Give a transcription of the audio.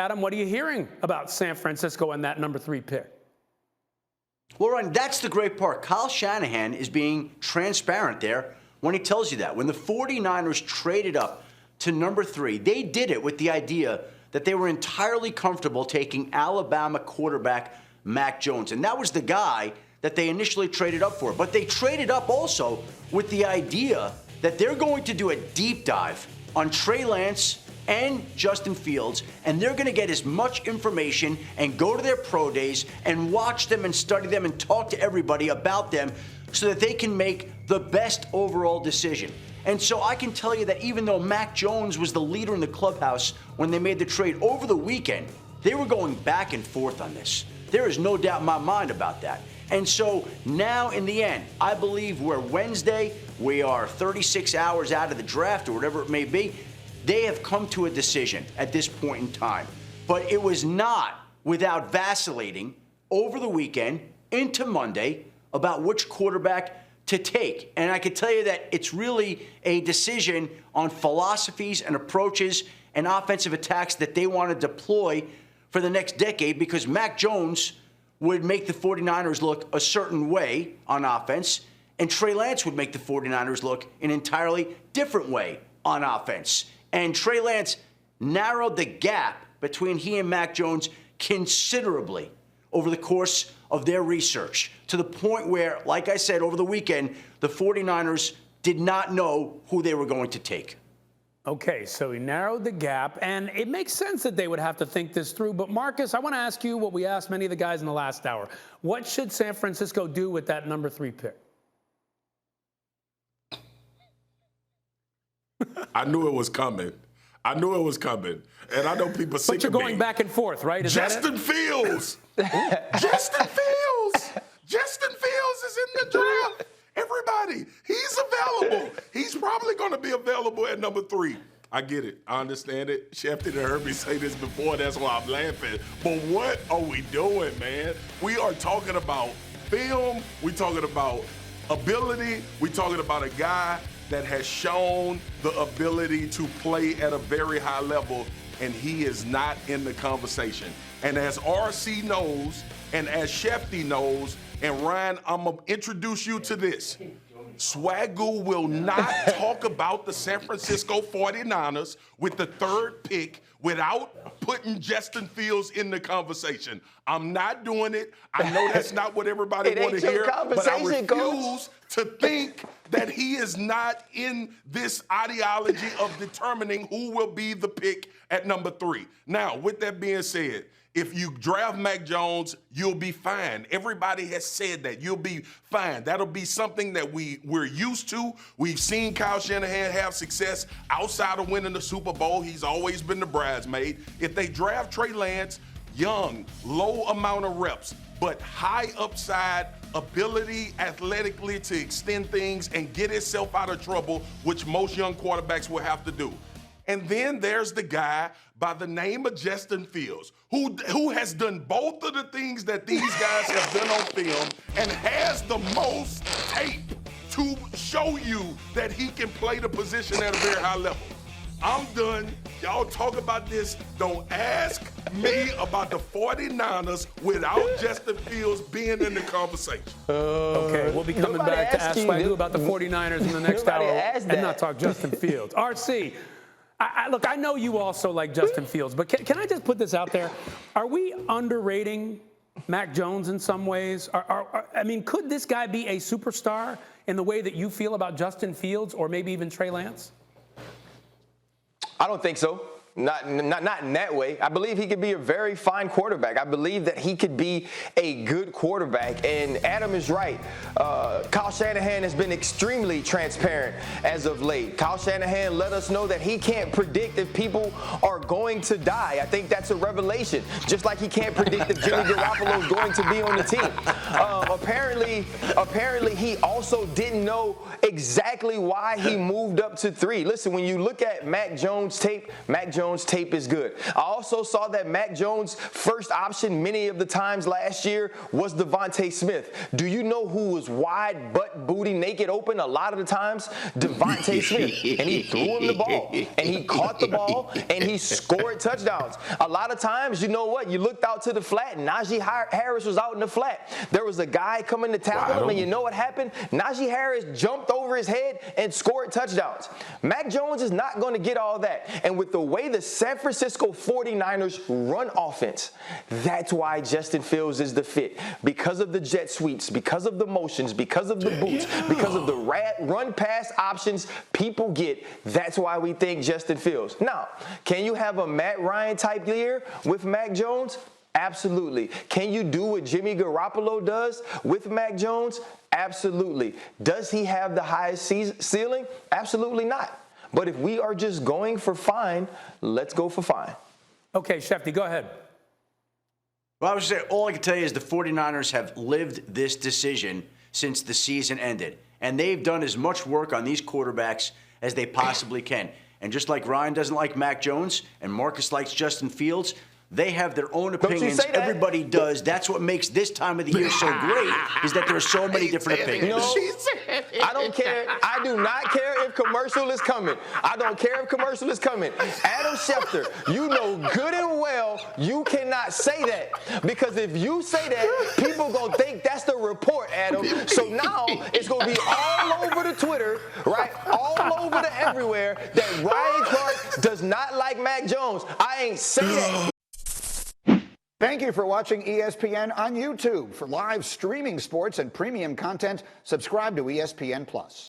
Adam, what are you hearing about San Francisco and that number 3 pick? Well, Ryan, that's the great part. Kyle Shanahan is being transparent there when he tells you that. When the 49ers traded up to number 3, they did it with the idea that they were entirely comfortable taking Alabama quarterback Mac Jones. And that was the guy that they initially traded up for. But they traded up also with the idea that they're going to do a deep dive on Trey Lance and Justin Fields, and they're going to get as much information and go to their pro days and watch them and study them and talk to everybody about them so that they can make the best overall decision. And so I can tell you that even though Mac Jones was the leader in the clubhouse when they made the trade over the weekend, they were going back and forth on this. There is no doubt in my mind about that. And so now in the end, I believe we're Wednesday, we are 36 hours out of the draft or whatever it may be. They have come to a decision at this point in time. But it was not without vacillating over the weekend into Monday about which quarterback to take. And I can tell you that it's really a decision on philosophies and approaches and offensive attacks that they want to deploy for the next decade, because Mac Jones would make the 49ers look a certain way on offense, and Trey Lance would make the 49ers look an entirely different way on offense. And Trey Lance narrowed the gap between he and Mac Jones considerably over the course of their research, to the point where, like I said, over the weekend, the 49ers did not know who they were going to take. Okay, so he narrowed the gap, and it makes sense that they would have to think this through. But, Marcus, I want to ask you what we asked many of the guys in the last hour. What should San Francisco do with that number 3 pick? I knew it was coming. And I know people sick of me. But you're going back and forth, right? Justin Fields. Justin Fields. Justin Fields is in the draft. Everybody, he's available. He's probably going to be available at number 3. I get it. I understand it. Schefter heard me say this before. That's why I'm laughing. But what are we doing, man? We are talking about film. We're talking about ability. We're talking about a guy that has shown the ability to play at a very high level, and he is not in the conversation. And as RC knows, and as Schefter knows, and Ryan, I'm going to introduce you to this. Swagoo will not talk about the San Francisco 49ers with the 3rd pick without putting Justin Fields in the conversation. I'm not doing it. I know that's not what everybody want to hear, but I refuse to think that he is not in this ideology of determining who will be the pick at number 3. Now, with that being said, if you draft Mac Jones, you'll be fine. Everybody has said that. You'll be fine. That'll be something that we're used to. We've seen Kyle Shanahan have success outside of winning the Super Bowl. He's always been the bridesmaid. If they draft Trey Lance, young, low amount of reps, but high upside ability athletically to extend things and get himself out of trouble, which most young quarterbacks will have to do. And then there's the guy by the name of Justin Fields, who has done both of the things that these guys have done on film and has the most tape to show you that he can play the position at a very high level. I'm done. Y'all talk about this. Don't ask me about the 49ers without Justin Fields being in the conversation. Okay, we'll be coming back to ask Swagoo about the 49ers in the next hour and not talk Justin Fields. RC, look, I know you also like Justin Fields, but can I just put this out there? Are we underrating Mac Jones in some ways? I mean, could this guy be a superstar in the way that you feel about Justin Fields or maybe even Trey Lance? I don't think so. Not in that way. I believe he could be a very fine quarterback. I believe that he could be a good quarterback. And Adam is right. Kyle Shanahan has been extremely transparent as of late. Kyle Shanahan let us know that he can't predict if people are going to die. I think that's a revelation. Just like he can't predict if Jimmy Garoppolo is going to be on the team. Apparently, he also didn't know exactly why he moved up to 3. Listen, when you look at Mac Jones' tape, Mac Jones Jones' tape is good. I also saw that Mac Jones' first option many of the times last year was Devontae Smith. Do you know who was wide, butt, booty, naked, open a lot of the times? Devontae Smith. And he threw him the ball. And he caught the ball. And he scored touchdowns. A lot of times, you know what? You looked out to the flat. Najee Harris was out in the flat. There was a guy coming to tackle him. And you know what happened? Najee Harris jumped over his head and scored touchdowns. Mac Jones is not going to get all that. And with the way the San Francisco 49ers run offense, that's why Justin Fields is the fit. Because of the jet sweeps, because of the motions, because of the boots, because of the run pass options people get, that's why we think Justin Fields. Now, can you have a Matt Ryan type year with Mac Jones? Absolutely. Can you do what Jimmy Garoppolo does with Mac Jones? Absolutely. Does he have the highest ceiling? Absolutely not. But if we are just going for fine, let's go for fine. Okay, Schefter, go ahead. Well, I was saying, all I can tell you is the 49ers have lived this decision since the season ended. And they've done as much work on these quarterbacks as they possibly can. And just like Ryan doesn't like Mac Jones and Marcus likes Justin Fields, they have their own opinions. Everybody does. That's what makes this time of the year so great, is that there are so many different opinions. No, I don't care. I do not care if commercial is coming. I don't care if commercial is coming. Adam Schefter, you know good and well you cannot say that. Because if you say that, people going to think that's the report, Adam. So now it's going to be all over the Twitter, right? All over the everywhere that Ryan Clark does not like Mac Jones. I ain't saying that. Thank you for watching ESPN on YouTube. For live streaming sports and premium content, subscribe to ESPN+.